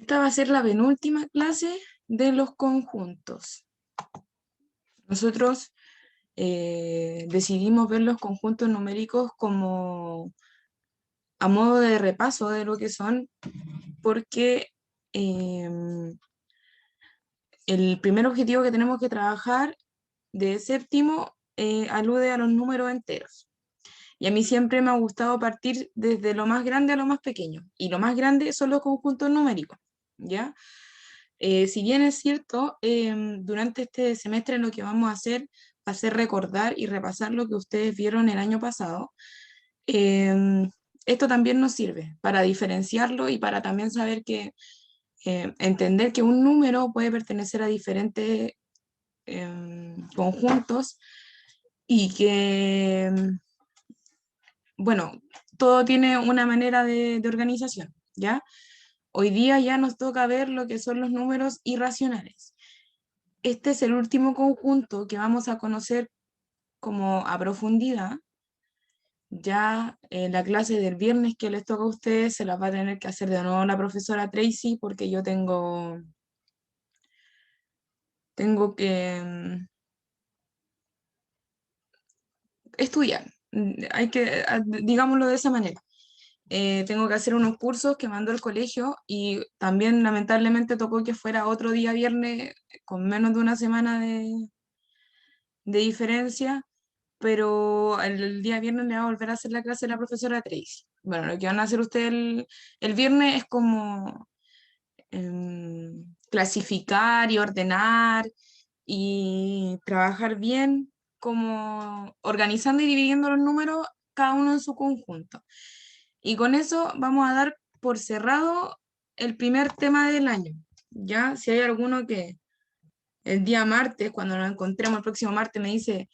Esta va a ser la penúltima clase de los conjuntos. Nosotros decidimos ver los conjuntos numéricos como a modo de repaso de lo que son, porque el primer objetivo que tenemos que trabajar de séptimo alude a los números enteros. Y a mí siempre me ha gustado partir desde lo más grande a lo más pequeño. Y lo más grande son los conjuntos numéricos, ¿ya? Si bien es cierto, durante este semestre lo que vamos a hacer va a ser recordar y repasar lo que ustedes vieron el año pasado. Esto también nos sirve para diferenciarlo y para también saber que entender que un número puede pertenecer a diferentes conjuntos y que, bueno, todo tiene una manera de organización, ¿ya? Hoy día ya nos toca ver lo que son los números irracionales. Este es el último conjunto que vamos a conocer como a profundidad. Ya en la clase del viernes que les toca a ustedes se las va a tener que hacer de nuevo la profesora Tracy porque yo tengo que estudiar. Hay que, digámoslo de esa manera. Tengo que hacer unos cursos que mandó el colegio y también lamentablemente tocó que fuera otro día viernes con menos de una semana de diferencia, pero el día viernes le va a volver a hacer la clase la profesora Tracy. Bueno, lo que van a hacer ustedes el viernes es como clasificar y ordenar y trabajar bien, como organizando y dividiendo los números, cada uno en su conjunto. Y con eso vamos a dar por cerrado el primer tema del año. Ya, si hay alguno que el día martes, cuando nos encontremos el próximo martes, me dice,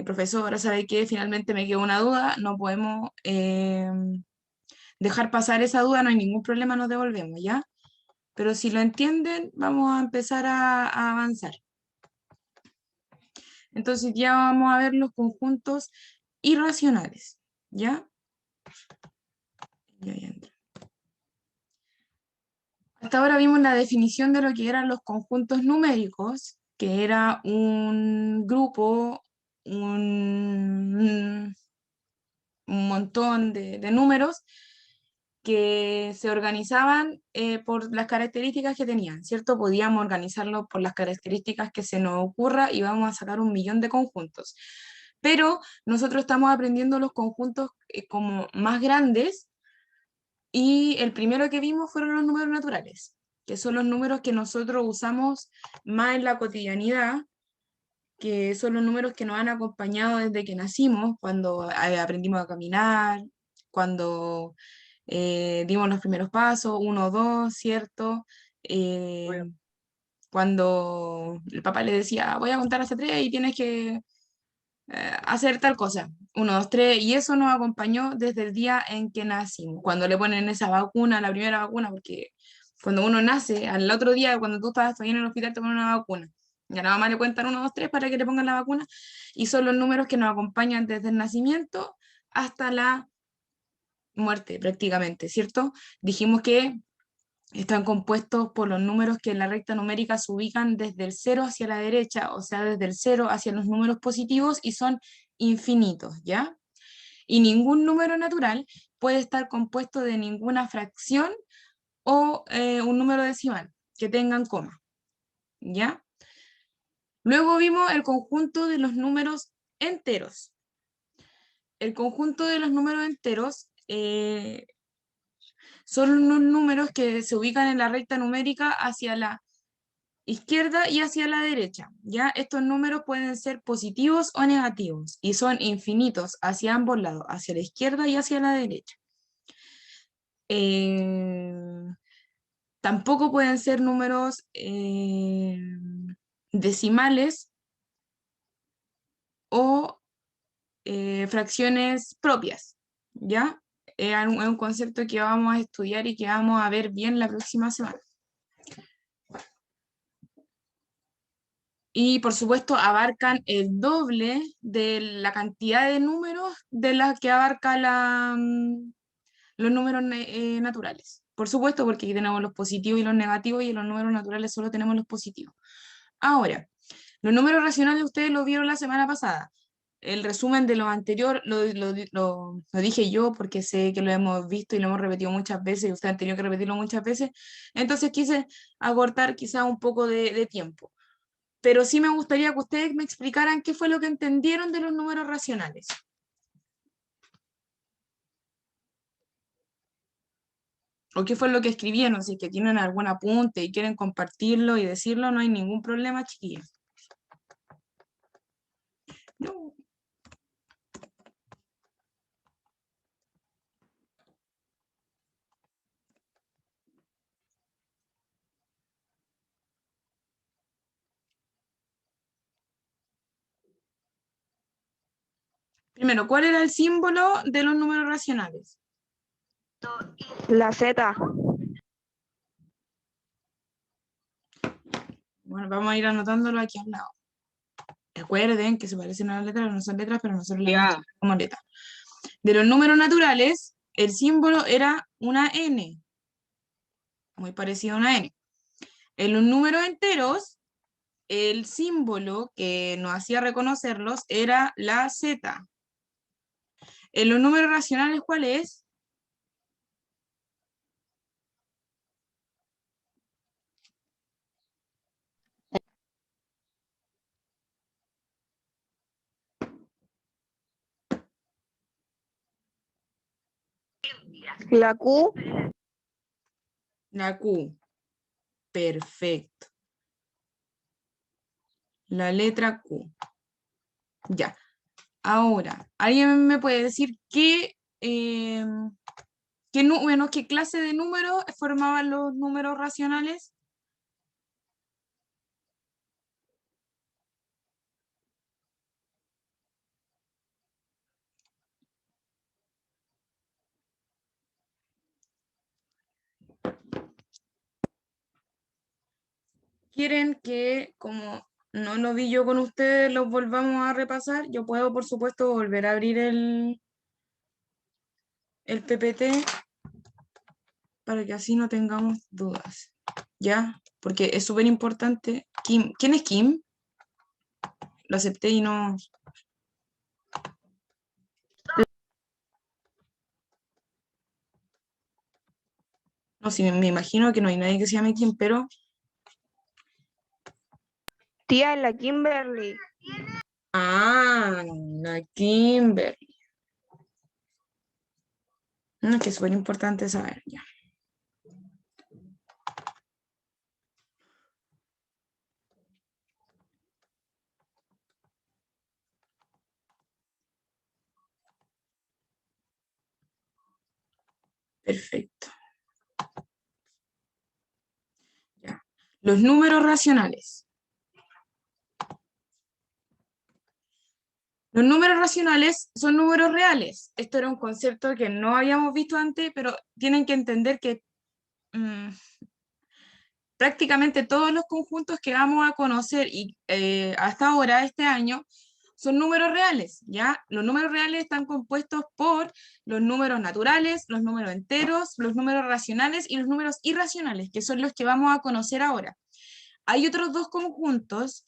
profesora, ¿sabe qué? Finalmente me quedó una duda, no podemos dejar pasar esa duda, no hay ningún problema, nos devolvemos, ¿ya? Pero si lo entienden, vamos a empezar a avanzar. Entonces ya vamos a ver los conjuntos irracionales, ¿ya? Ya entra. Hasta ahora vimos la definición de lo que eran los conjuntos numéricos, que era un grupo, un montón de números que se organizaban por las características que tenían, ¿cierto? Podíamos organizarlo por las características que se nos ocurra y vamos a sacar un millón de conjuntos. Pero nosotros estamos aprendiendo los conjuntos como más grandes y el primero que vimos fueron los números naturales, que son los números que nosotros usamos más en la cotidianidad, que son los números que nos han acompañado desde que nacimos, cuando aprendimos a caminar, cuando dimos los primeros pasos, 1, 2, ¿cierto? Eh, cuando el papá le decía, voy a contar hasta 3 y tienes que hacer tal cosa, 1, 2, 3, y eso nos acompañó desde el día en que nacimos, cuando le ponen esa vacuna, la primera vacuna, porque cuando uno nace, al otro día, cuando tú estabas todavía en el hospital, te ponen una vacuna. Y a la mamá le cuentan 1, 2, 3 para que le pongan la vacuna, y son los números que nos acompañan desde el nacimiento hasta la muerte, prácticamente, ¿cierto? Dijimos que están compuestos por los números que en la recta numérica se ubican desde el 0 hacia la derecha, o sea, desde el 0 hacia los números positivos y son infinitos, ¿ya? Y ningún número natural puede estar compuesto de ninguna fracción o un número decimal que tengan coma, ¿ya? Luego vimos el conjunto de los números enteros. El conjunto de los números enteros son unos números que se ubican en la recta numérica hacia la izquierda y hacia la derecha, ¿ya? Estos números pueden ser positivos o negativos y son infinitos hacia ambos lados, hacia la izquierda y hacia la derecha. Eh, Tampoco pueden ser números decimales o fracciones propias, ¿ya? Es un concepto que vamos a estudiar y que vamos a ver bien la próxima semana. Y por supuesto abarcan el doble de la cantidad de números de las que abarca los números naturales. por supuesto, porque aquí tenemos los positivos y los negativos, y en los números naturales solo tenemos los positivos. Ahora, los números racionales ustedes lo vieron la semana pasada. El resumen de lo anterior lo dije yo porque sé que lo hemos visto y lo hemos repetido muchas veces y ustedes han tenido que repetirlo muchas veces. Entonces quise acortar quizá un poco de tiempo. Pero sí me gustaría que ustedes me explicaran qué fue lo que entendieron de los números racionales. O qué fue lo que escribieron. Si es que tienen algún apunte y quieren compartirlo y decirlo, no hay ningún problema, chiquillos. No. Primero, ¿cuál era el símbolo de los números racionales? La Z. Bueno, vamos a ir anotándolo aquí al lado. Recuerden que se parecen a las letras, no son letras, pero nosotros las vamos a usar como letras. De los números naturales, el símbolo era una N, muy parecido a una N. En los números enteros, el símbolo que nos hacía reconocerlos era la Z. En los números racionales, ¿cuál es? La Q. La Q. Perfecto. La letra Q. Ya. Ahora, ¿alguien me puede decir qué clase de números formaban los números racionales? ¿Quieren que, como no lo vi yo con ustedes, los volvamos a repasar? Yo puedo, por supuesto, volver a abrir el PPT para que así no tengamos dudas, ¿ya? Porque es súper importante. Kim, ¿quién es Kim? Lo acepté y no... No, sí, me imagino que no hay nadie que se llame Kim, pero... Tía, la Kimberly. Ah, la Kimberly. No, es que es súper importante saber, ya. Perfecto. Ya. Los números racionales. Los números racionales son números reales. Esto era un concepto que no habíamos visto antes, pero tienen que entender que prácticamente todos los conjuntos que vamos a conocer y hasta ahora, este año, son números reales, ¿ya? Los números reales están compuestos por los números naturales, los números enteros, los números racionales y los números irracionales, que son los que vamos a conocer ahora. Hay otros dos conjuntos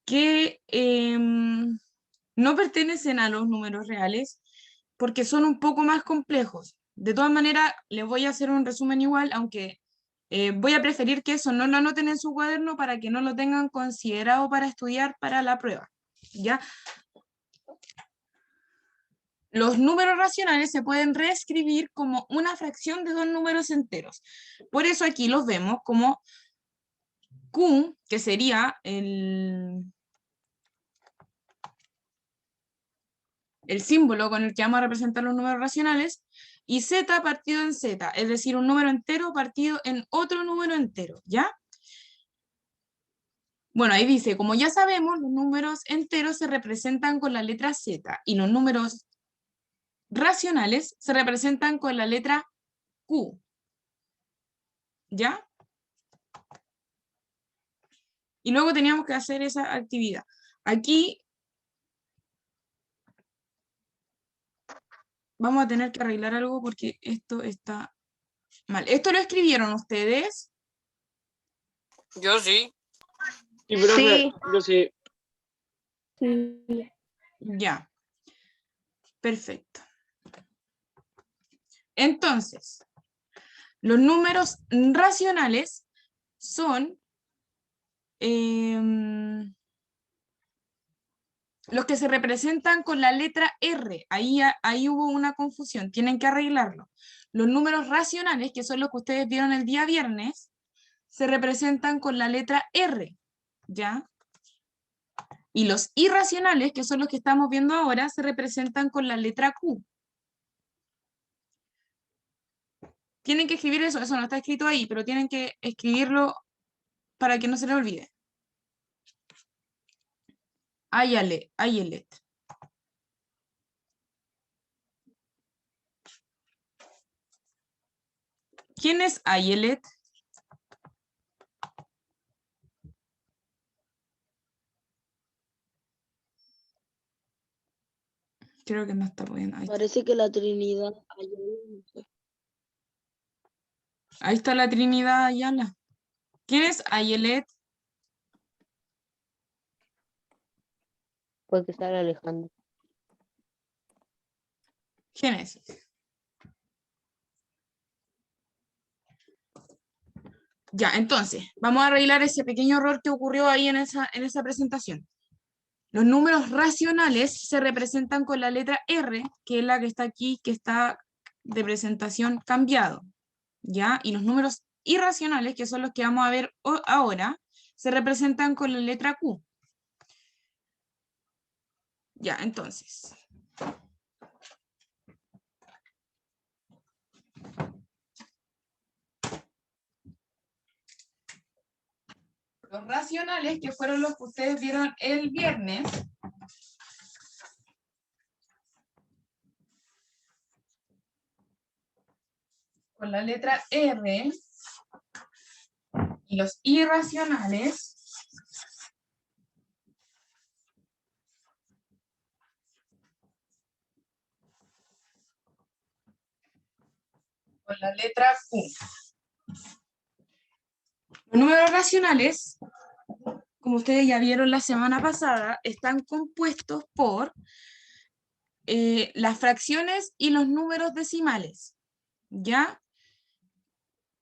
que no pertenecen a los números reales porque son un poco más complejos. De todas maneras, les voy a hacer un resumen igual, aunque voy a preferir que eso no lo anoten en su cuaderno para que no lo tengan considerado para estudiar para la prueba, ¿ya? Los números racionales se pueden reescribir como una fracción de dos números enteros. Por eso aquí los vemos como Q, que sería el símbolo con el que vamos a representar los números racionales, y z partido en z, es decir, un número entero partido en otro número entero, ¿ya? Bueno, ahí dice, como ya sabemos, los números enteros se representan con la letra z, y los números racionales se representan con la letra q, ¿ya? Y luego teníamos que hacer esa actividad. Aquí vamos a tener que arreglar algo porque esto está Mal. ¿Esto lo escribieron ustedes? Yo sí. Sí, profe, Sí. yo sí. Ya. Perfecto. Entonces, los números racionales son los que se representan con la letra R. Ahí hubo una confusión, tienen que arreglarlo. Los números racionales, que son los que ustedes vieron el día viernes, se representan con la letra R, ¿ya? Y los irracionales, que son los que estamos viendo ahora, se representan con la letra Q. Tienen que escribir eso no está escrito ahí, pero tienen que escribirlo para que no se les olvide. Ayelet. ¿Quién es Ayelet? Creo que no está pudiendo. Ahí está. Parece que la Trinidad. Ahí está la Trinidad Ayala. ¿Quién es Ayelet? Puede que sea Alejandro. Génesis. Ya, entonces, vamos a arreglar ese pequeño error que ocurrió ahí en esa presentación. Los números racionales se representan con la letra R, que es la que está aquí, que está de presentación cambiado, ¿ya? Y los números irracionales, que son los que vamos a ver ahora, se representan con la letra Q. Ya, entonces. Los racionales, que fueron los que ustedes vieron el viernes, con la letra R, y los irracionales, con la letra Q. Los números racionales, como ustedes ya vieron la semana pasada, están compuestos por las fracciones y los números decimales, ¿ya?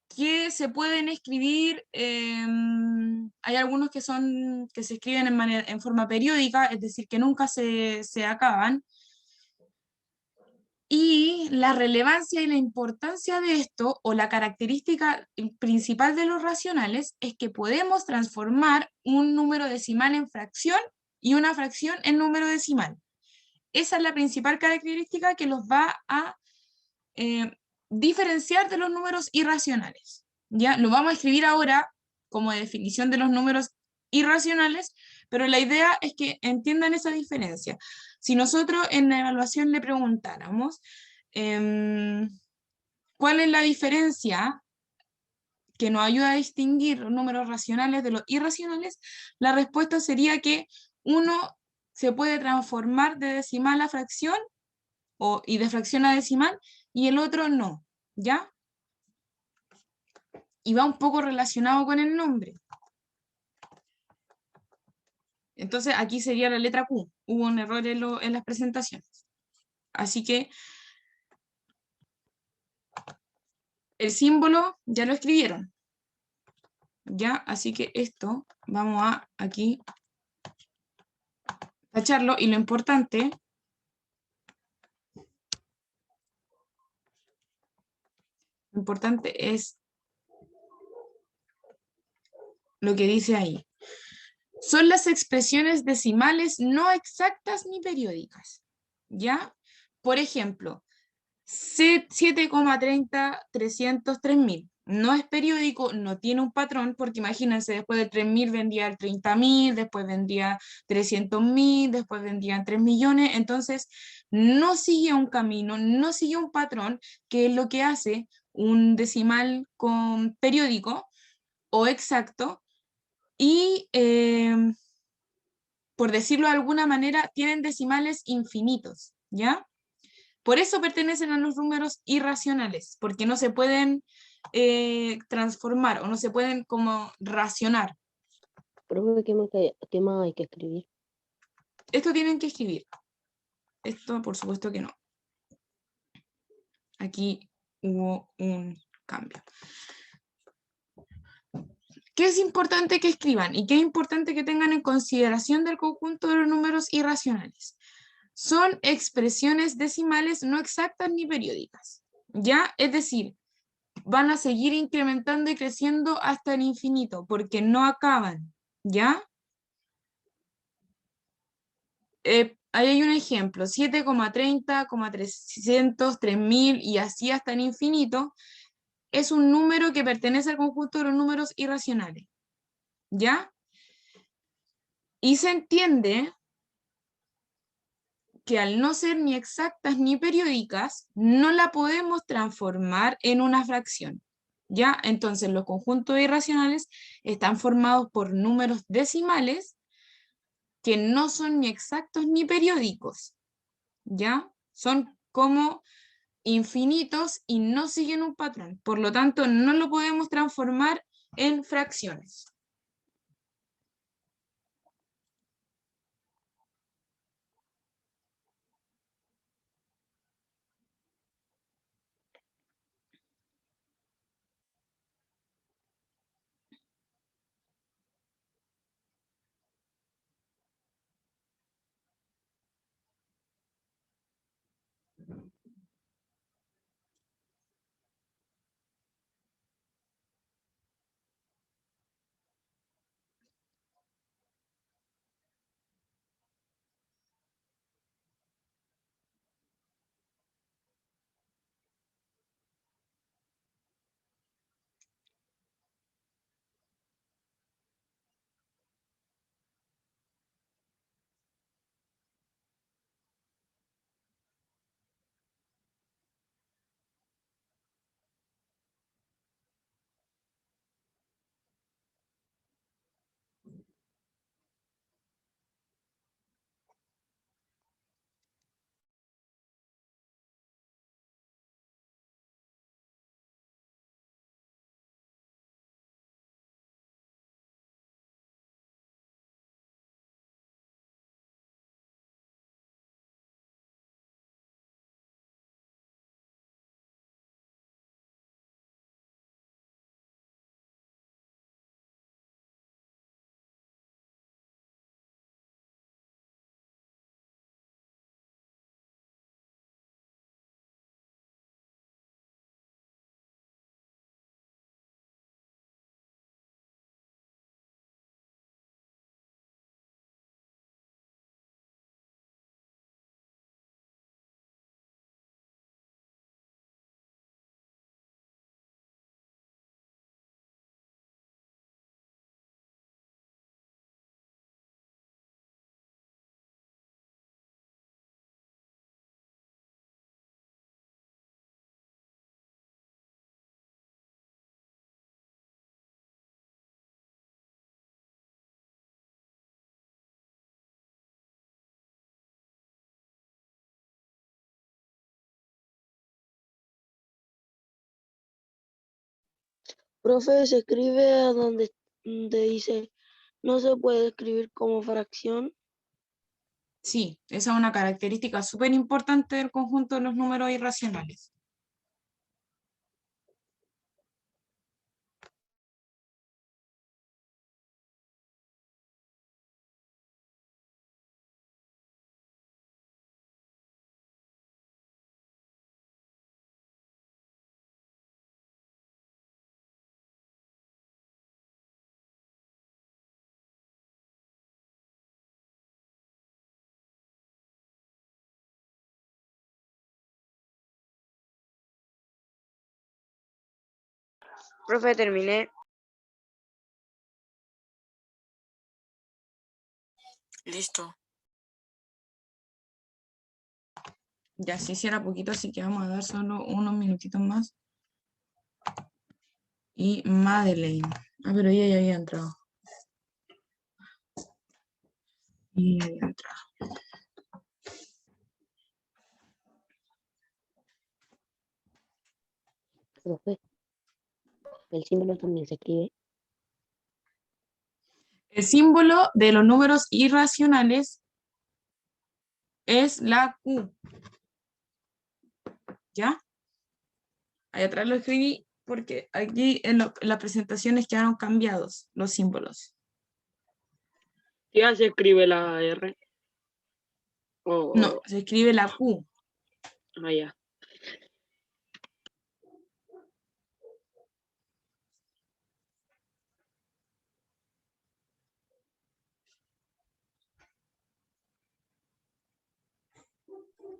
Que se pueden escribir, hay algunos que se escriben en forma periódica, es decir, que nunca se acaban. Y la relevancia y la importancia de esto, o la característica principal de los racionales, es que podemos transformar un número decimal en fracción y una fracción en número decimal. Esa es la principal característica que los va a diferenciar de los números irracionales. ¿Ya? Lo vamos a escribir ahora como definición de los números irracionales, pero la idea es que entiendan esa diferencia. Si nosotros en la evaluación le preguntáramos ¿cuál es la diferencia que nos ayuda a distinguir los números racionales de los irracionales? La respuesta sería que uno se puede transformar de decimal a fracción y de fracción a decimal, y el otro no, ¿ya? Y va un poco relacionado con el nombre. Entonces aquí sería la letra Q. Hubo un error en las presentaciones. Así que el símbolo ya lo escribieron. ¿Ya? Así que esto vamos a aquí tacharlo, y lo importante es lo que dice ahí. Son las expresiones decimales no exactas ni periódicas, ¿ya? Por ejemplo, 7,30,303.000. No es periódico, no tiene un patrón, porque imagínense, después de 3.000 vendía el 30.000, después vendía 300.000, después vendían 3 millones, entonces no sigue un camino, no sigue un patrón, que es lo que hace un decimal con periódico o exacto, y por decirlo de alguna manera, tienen decimales infinitos, ¿ya? Por eso pertenecen a los números irracionales, porque no se pueden transformar o no se pueden como racionar. Profe, qué más hay que escribir? Esto tienen que escribir. Esto por supuesto que no. Aquí hubo un cambio. ¿Qué es importante que escriban y qué es importante que tengan en consideración del conjunto de los números irracionales? Son expresiones decimales no exactas ni periódicas, ¿ya? Es decir, van a seguir incrementando y creciendo hasta el infinito, porque no acaban, ¿ya? Ahí hay un ejemplo, 7,30, 300, 3000 y así hasta el infinito, es un número que pertenece al conjunto de los números irracionales, ¿ya? Y se entiende que al no ser ni exactas ni periódicas, no la podemos transformar en una fracción, ¿ya? Entonces los conjuntos irracionales están formados por números decimales que no son ni exactos ni periódicos, ¿ya? Son como infinitos y no siguen un patrón. Por lo tanto, no lo podemos transformar en fracciones. Profe, se escribe a donde dice no se puede escribir como fracción. Sí, esa es una característica súper importante del conjunto de los números irracionales. Profe, terminé. Listo. Ya se hiciera poquito, así que vamos a dar solo unos minutitos más. Y Madeleine. Ah, pero ella ya había entrado. Y ya había entrado. Profe, El símbolo también se escribe. El símbolo de los números irracionales es la Q. ¿Ya? Ahí atrás lo escribí porque aquí en las presentaciones quedaron cambiados los símbolos. Ya se escribe la R. No, se escribe la Q. Ya.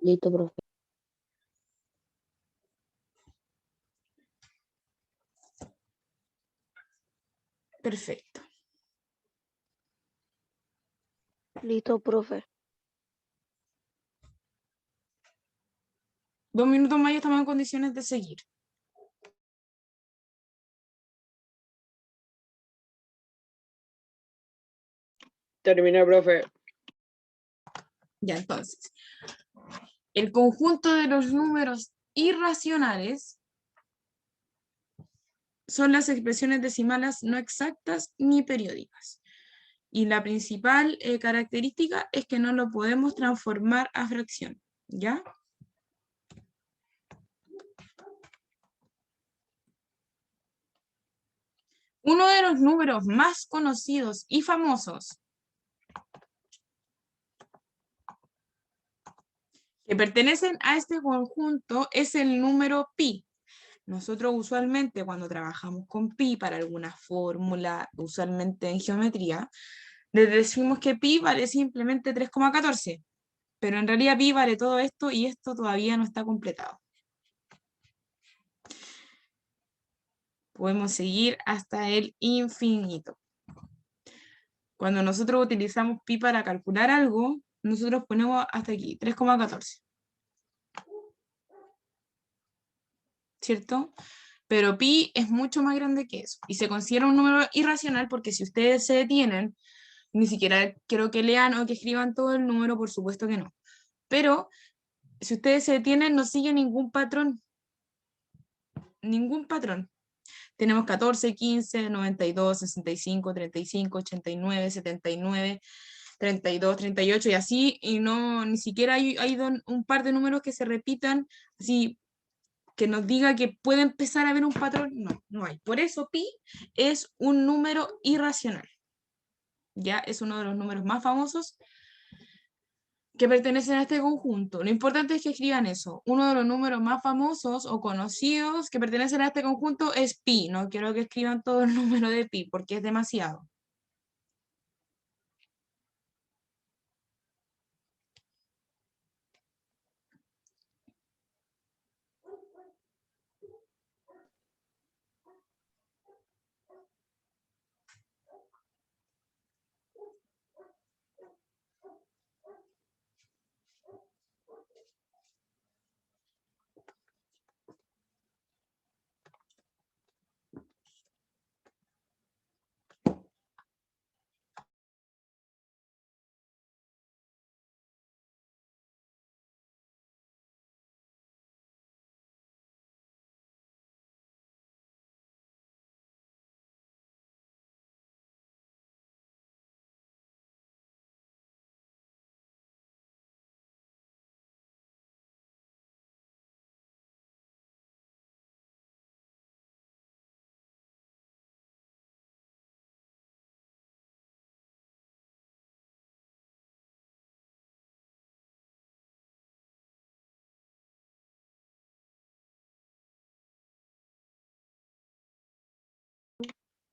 Listo, profe. Perfecto. Listo, profe. 2 minutos más y estamos en condiciones de seguir. Terminé, profe. Ya, entonces. El conjunto de los números irracionales son las expresiones decimales no exactas ni periódicas. Y la principal característica es que no lo podemos transformar a fracción. ¿Ya? Uno de los números más conocidos y famosos que pertenecen a este conjunto es el número pi. Nosotros usualmente cuando trabajamos con pi para alguna fórmula, usualmente en geometría, les decimos que pi vale simplemente 3,14, pero en realidad pi vale todo esto y esto todavía no está completado. Podemos seguir hasta el infinito. Cuando nosotros utilizamos pi para calcular algo, nosotros ponemos hasta aquí, 3,14. ¿Cierto? Pero pi es mucho más grande que eso. Y se considera un número irracional porque si ustedes se detienen, ni siquiera quiero que lean o que escriban todo el número, por supuesto que no. Pero si ustedes se detienen, no sigue ningún patrón. Ningún patrón. Tenemos 14, 15, 92, 65, 35, 89, 79, 32, 38 y así, y no, ni siquiera hay un par de números que se repitan, así que nos diga que puede empezar a haber un patrón, no, no hay. Por eso pi es un número irracional. Ya es uno de los números más famosos que pertenecen a este conjunto. Lo importante es que escriban eso. Uno de los números más famosos o conocidos que pertenecen a este conjunto es pi. No quiero que escriban todo el número de pi porque es demasiado.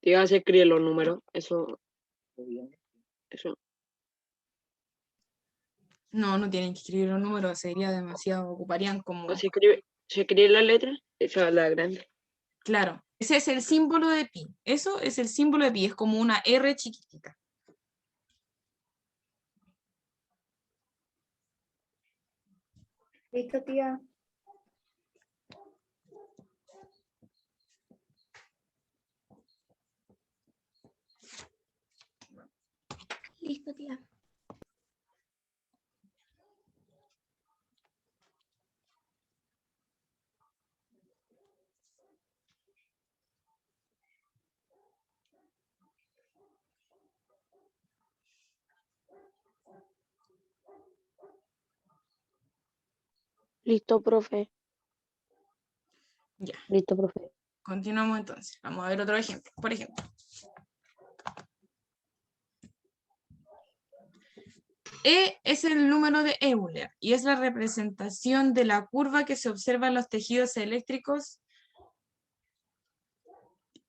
Ya se escriben los números. Eso. No, no tienen que escribir los números, sería demasiado, ocuparían como... Se escribe la letra. Esa es la grande. Claro, ese es el símbolo de pi. Eso es el símbolo de pi, es como una R chiquitita. Listo, tía. Listo, tía. Listo, profe. Ya, Listo, profe. continuamos entonces. Vamos a ver otro ejemplo. Por ejemplo, E es el número de Euler y es la representación de la curva que se observa en los tejidos eléctricos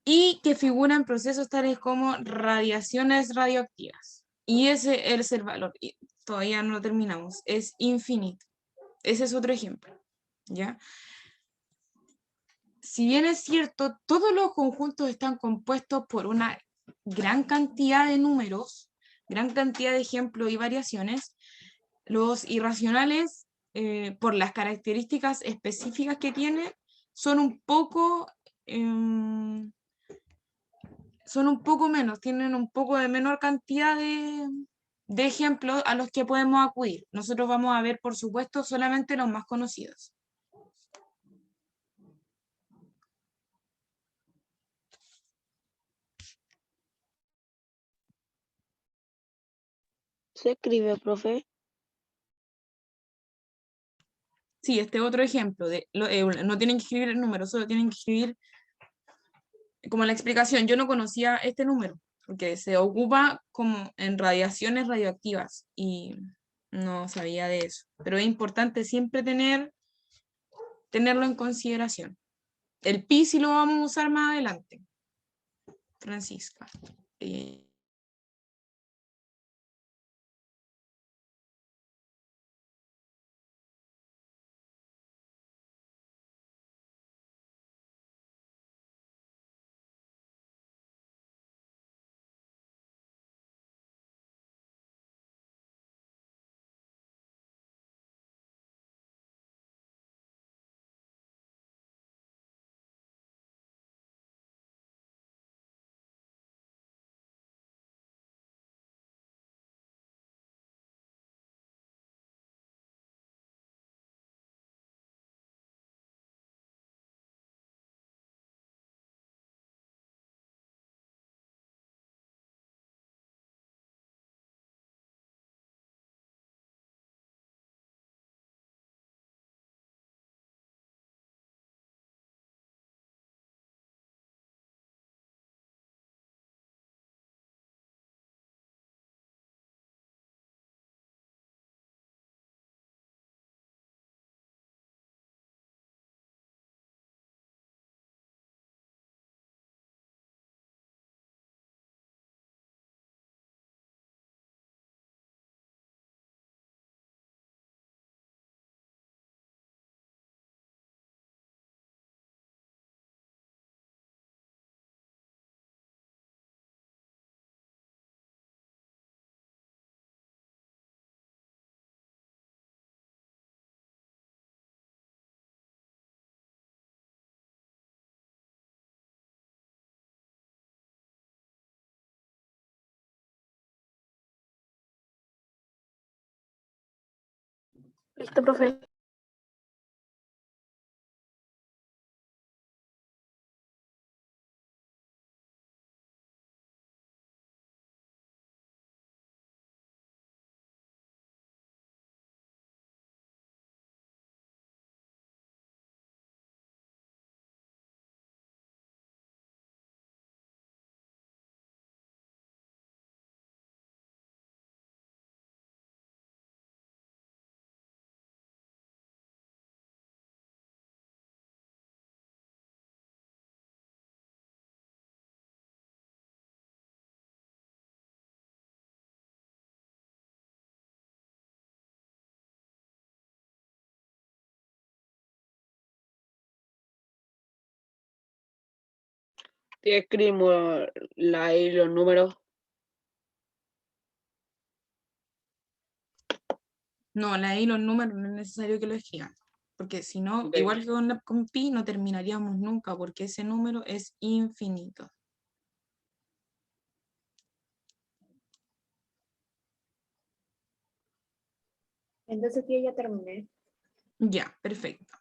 y que figura en procesos tales como radiaciones radioactivas. Y ese es el valor. Y todavía no lo terminamos. Es infinito. Ese es otro ejemplo. ¿Ya? Si bien es cierto, todos los conjuntos están compuestos por una gran cantidad de números, gran cantidad de ejemplos y variaciones, los irracionales, por las características específicas que tienen, son un poco, son un poco menos, tienen un poco de menor cantidad de ejemplos a los que podemos acudir. Nosotros vamos a ver, por supuesto, solamente los más conocidos. Se escribe, profe. Sí, este otro ejemplo, no tienen que escribir el número, solo tienen que escribir como la explicación. Yo no conocía este número, porque se ocupa como en radiaciones radioactivas y no sabía de eso. Pero es importante siempre tenerlo en consideración. El pi sí lo vamos a usar más adelante. Francisca. Listo, profe. ¿Qué escribimos la y los números? No, la E y los números no es necesario que lo escriban, porque si no, Ok. igual que con pi, no terminaríamos nunca, porque ese número es infinito. Entonces yo ya terminé. Ya, perfecto.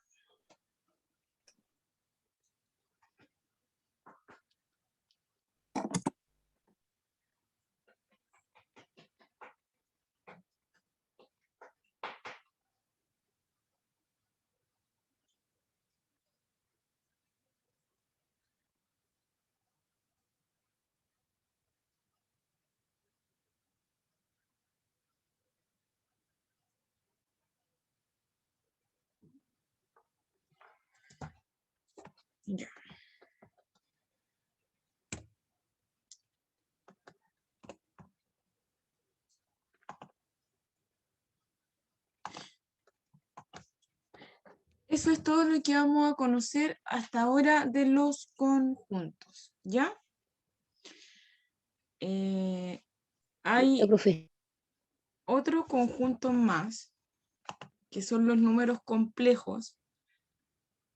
Ya. Eso es todo lo que vamos a conocer hasta ahora de los conjuntos, ¿ya? Hay profe. otro conjunto más, que son los números complejos,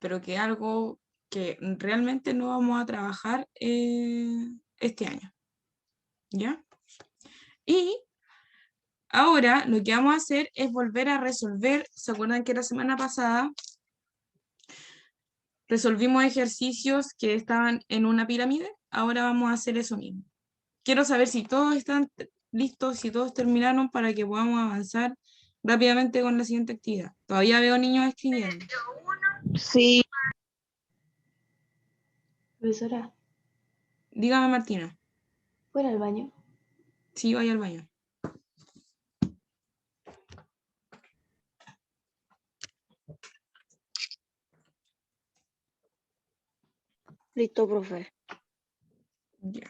pero que es algo que realmente no vamos a trabajar este año, ¿ya? Y ahora lo que vamos a hacer es volver a resolver, ¿se acuerdan que la semana pasada resolvimos ejercicios que estaban en una pirámide? Ahora vamos a hacer eso mismo. Quiero saber si todos están listos, si todos terminaron para que podamos avanzar rápidamente con la siguiente actividad. Todavía veo niños escribiendo. Sí. Profesora, Dígame, Martina. ¿fuera al baño? Sí, vaya al baño. Listo, profe. Ya.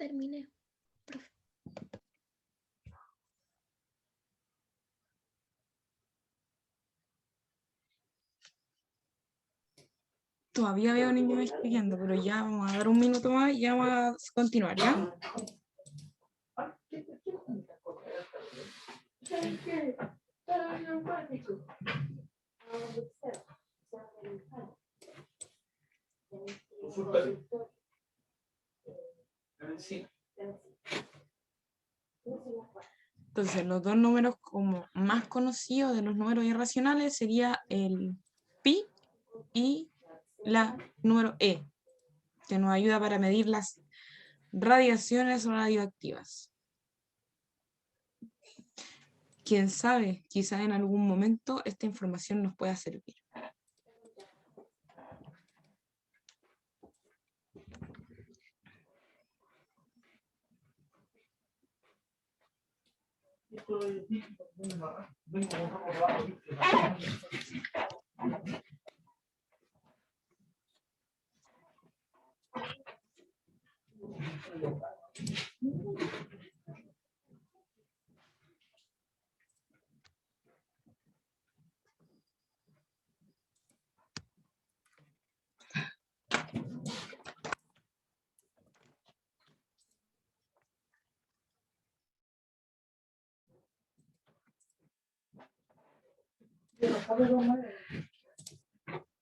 Terminé. Todavía veo niños escribiendo, pero ya vamos a dar un minuto más y ya vamos a continuar, ¿ya? Entonces, los dos números como más conocidos de los números irracionales sería el pi y la número e, que nos ayuda para medir las radiaciones radioactivas. Quién sabe, quizás en algún momento esta información nos pueda servir.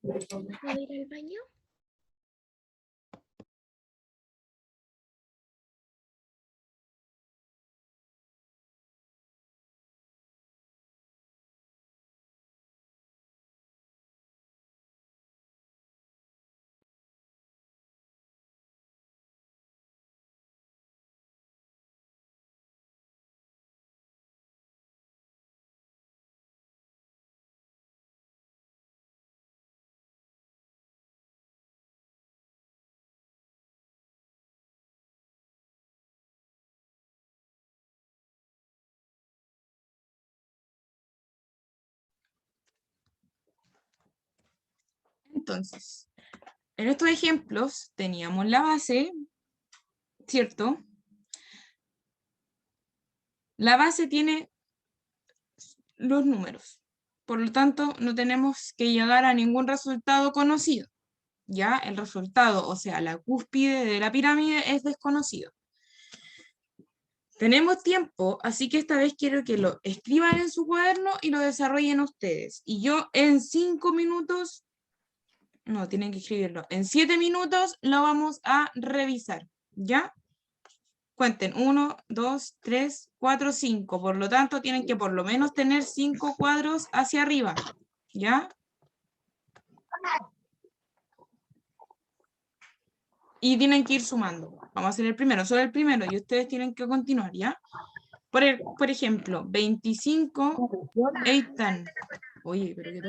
¿Puedo ir al baño? Entonces, en estos ejemplos teníamos la base, ¿cierto? La base tiene los números. Por lo tanto, no tenemos que llegar a ningún resultado conocido. Ya el resultado, o sea, la cúspide de la pirámide es desconocido. Tenemos tiempo, así que esta vez quiero que lo escriban en su cuaderno y lo desarrollen ustedes. Y yo en 5 minutos, no, tienen que escribirlo, en 7 minutos lo vamos a revisar, ¿ya? Cuenten, 1, 2, 3, 4, 5. Por lo tanto, tienen que por lo menos tener 5 cuadros hacia arriba, ¿ya? Y tienen que ir sumando. Vamos a hacer el primero, solo el primero, y ustedes tienen que continuar, ¿ya? Por ejemplo, 25, Eitan. Oye, pero qué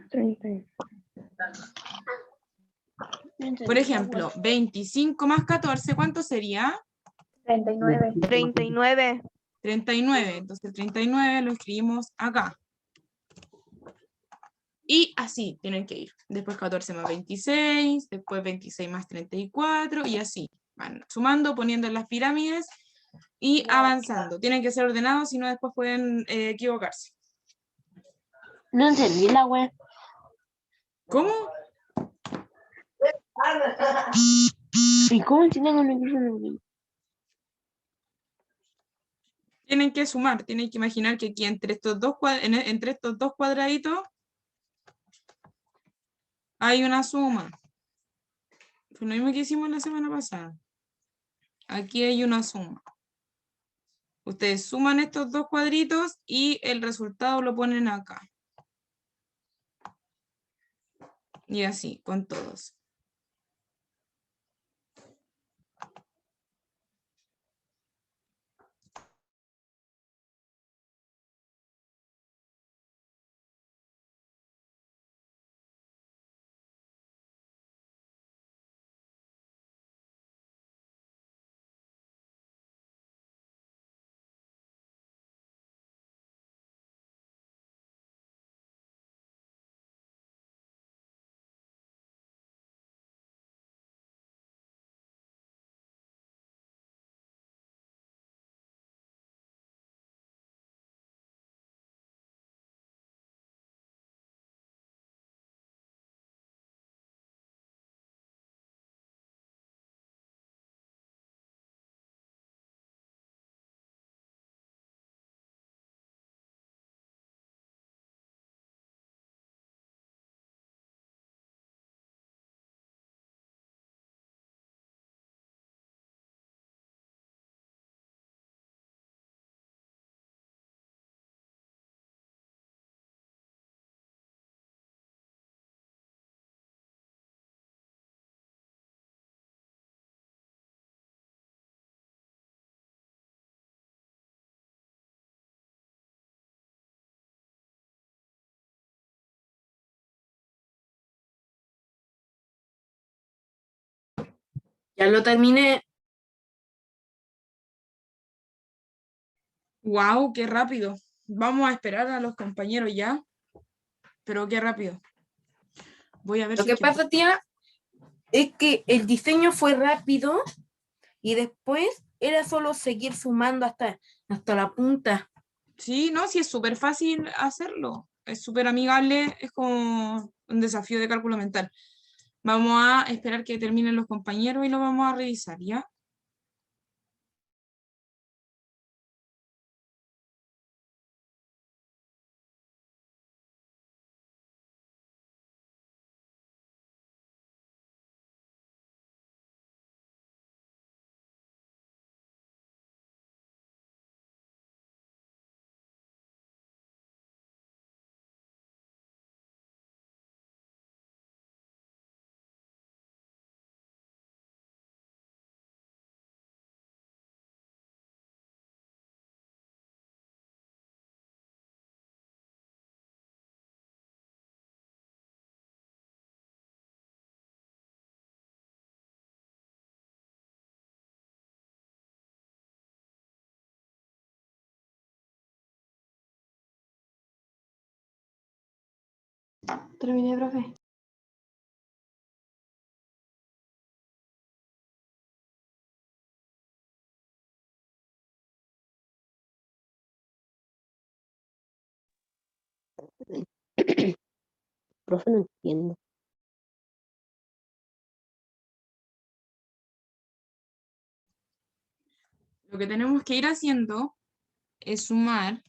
terrible. Por ejemplo, 25 más 14, ¿cuánto sería? 39. 39. 39. Entonces, 39 lo escribimos acá. Y así tienen que ir. Después 14 más 26, después 26 más 34, y así. Van sumando, poniendo en las pirámides y avanzando. Tienen que ser ordenados, si no después pueden equivocarse. No entendí la web. ¿Cómo? ¿Y cómo tienen un micrófono? Tienen que sumar, tienen que imaginar que aquí entre estos dos cuadraditos hay una suma. Fue lo mismo que hicimos la semana pasada. Aquí hay una suma. Ustedes suman estos dos cuadritos y el resultado lo ponen acá. Y así, con todos. Ya lo terminé. ¡Wow! ¡Qué rápido! Vamos a esperar a los compañeros ya. Pero qué rápido. Voy a ver Lo si que es que... pasa, tía, es que el diseño fue rápido y después era solo seguir sumando hasta la punta. Sí, no, sí es súper fácil hacerlo. Es súper amigable, es como un desafío de cálculo mental. Vamos a esperar que terminen los compañeros y lo vamos a revisar, ¿ya? Terminé, profe. Profe, no entiendo. Lo que tenemos que ir haciendo es sumar.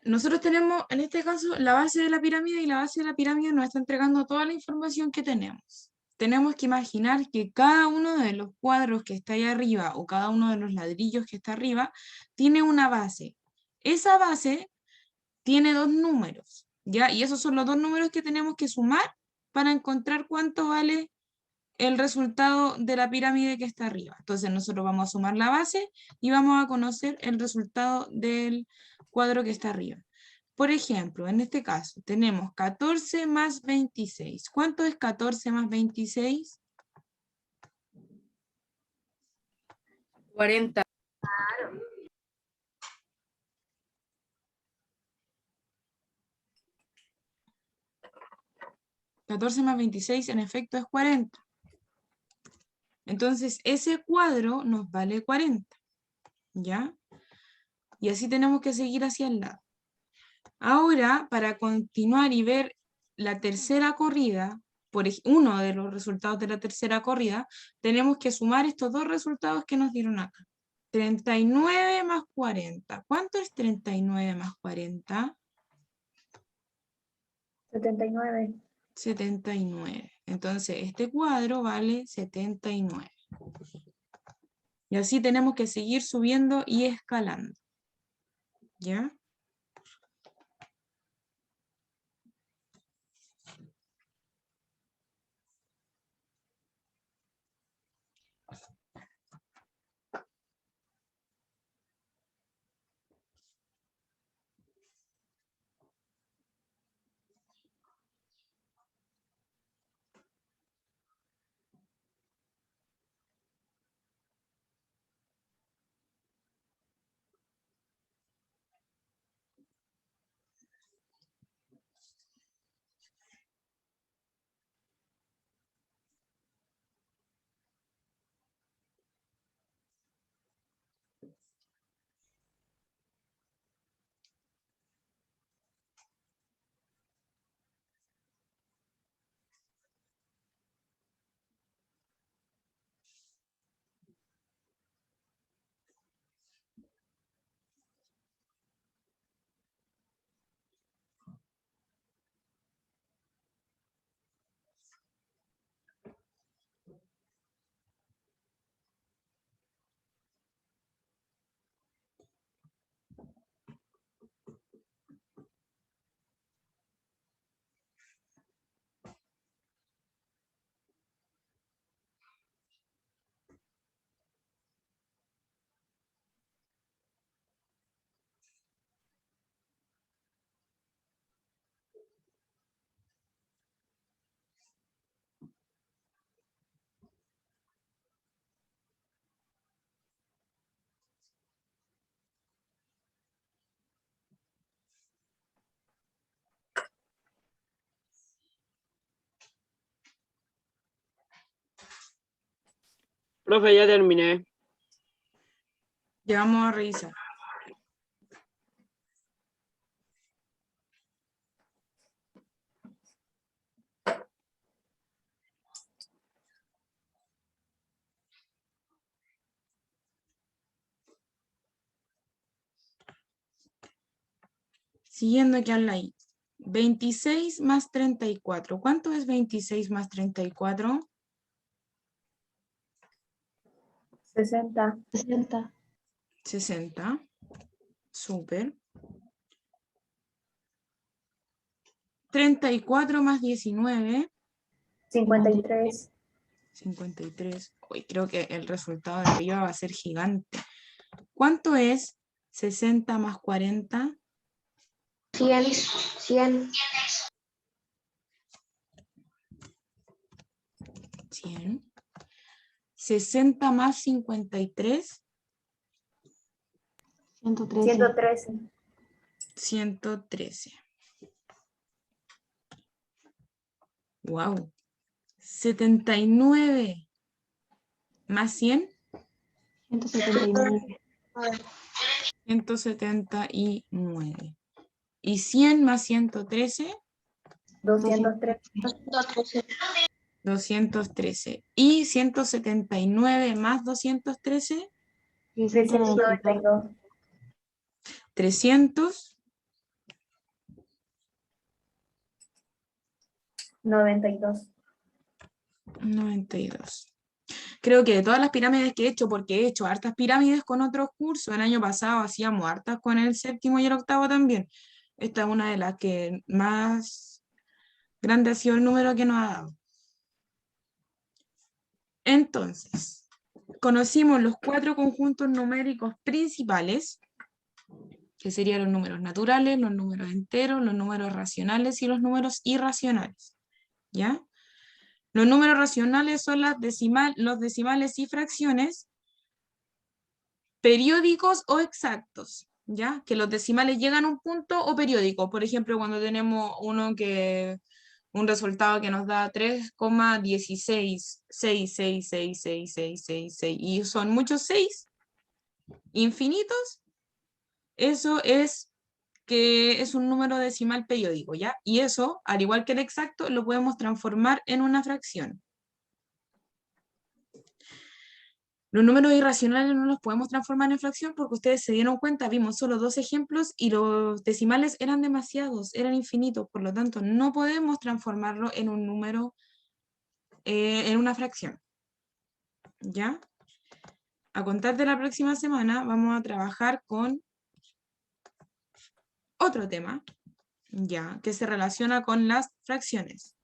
Nosotros tenemos, en este caso, la base de la pirámide y la base de la pirámide nos está entregando toda la información que tenemos. Tenemos que imaginar que cada uno de los cuadros que está ahí arriba o cada uno de los ladrillos que está arriba tiene una base. Esa base tiene dos números, ¿ya? Y esos son los dos números que tenemos que sumar para encontrar cuánto vale el resultado de la pirámide que está arriba. Entonces nosotros vamos a sumar la base y vamos a conocer el resultado del cuadro que está arriba. Por ejemplo, en este caso tenemos 14 más 26. ¿Cuánto es 14 más 26? 40. 14 más 26 en efecto es 40. Entonces ese cuadro nos vale 40, ¿ya? Y así tenemos que seguir hacia el lado. Ahora, para continuar y ver la tercera corrida, uno de los resultados de la tercera corrida, tenemos que sumar estos dos resultados que nos dieron acá. 39 más 40. ¿Cuánto es 39 más 40? 79. 79. Entonces, este cuadro vale 79. Y así tenemos que seguir subiendo y escalando. ¿Ya? Profe, ya terminé. Ya vamos a revisar. Siguiendo aquí al lado. 26 más 34. ¿Cuánto es 26 más 34? 60. 60. 60. Súper. 34 más 19. 53. 53. Uy, creo que el resultado de arriba va a ser gigante. ¿Cuánto es 60 más 40? 100. 100. 100. 60 más 53. 113. 113. 113. Wow. 79 más 100. 179. 179. Y 100 más 113. 203. 213. Y 179 más 213. 392. 300. 92. 92. Creo que de todas las pirámides que he hecho, porque he hecho hartas pirámides con otros cursos, el año pasado hacíamos hartas con el séptimo y el octavo también. Esta es una de las que más grande ha sido el número que nos ha dado. Entonces, conocimos los 4 conjuntos numéricos principales, que serían los números naturales, los números enteros, los números racionales y los números irracionales. ¿Ya? Los números racionales son los decimales y fracciones periódicos o exactos, ¿ya? Que los decimales llegan a un punto o periódico. Por ejemplo, cuando tenemos un resultado que nos da 3,16666666 y son muchos 6 infinitos, eso es que es un número decimal periódico, ¿ya? Y eso, al igual que el exacto, lo podemos transformar en una fracción. Los números irracionales no los podemos transformar en fracción porque ustedes se dieron cuenta, vimos solo 2 ejemplos y los decimales eran demasiados, eran infinitos, por lo tanto no podemos transformarlo en un número, en una fracción. ¿Ya? A contar de la próxima semana vamos a trabajar con otro tema, ya, que se relaciona con las fracciones.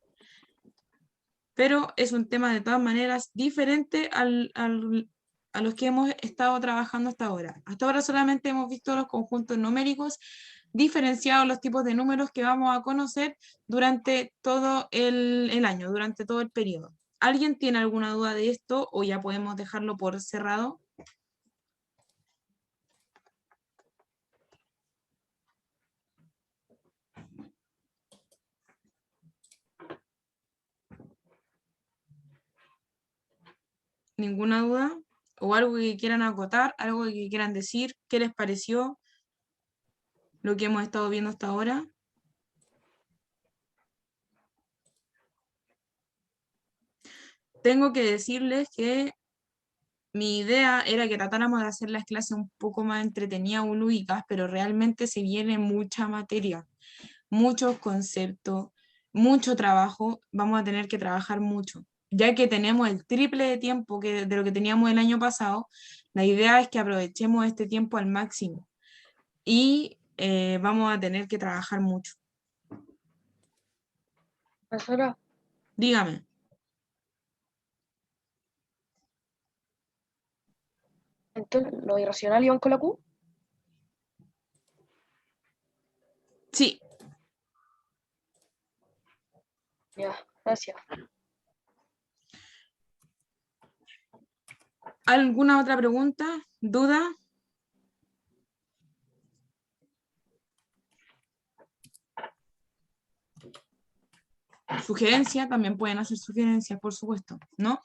Pero es un tema de todas maneras diferente a los que hemos estado trabajando hasta ahora. Hasta ahora solamente hemos visto los conjuntos numéricos diferenciados, los tipos de números que vamos a conocer durante todo el año, durante todo el periodo. ¿Alguien tiene alguna duda de esto o ya podemos dejarlo por cerrado? ¿Ninguna duda? ¿O algo que quieran acotar? ¿Algo que quieran decir? ¿Qué les pareció lo que hemos estado viendo hasta ahora? Tengo que decirles que mi idea era que tratáramos de hacer las clases un poco más entretenidas o lúdicas, pero realmente se viene mucha materia, muchos conceptos, mucho trabajo, vamos a tener que trabajar mucho. Ya que tenemos el triple de tiempo de lo que teníamos el año pasado, la idea es que aprovechemos este tiempo al máximo y vamos a tener que trabajar mucho. Profesora, Dígame. entonces, ¿los irracionales iban con la Q? Sí, Ya, gracias. ¿alguna otra pregunta? ¿Duda? ¿Sugerencia? También pueden hacer sugerencias, por supuesto, ¿no?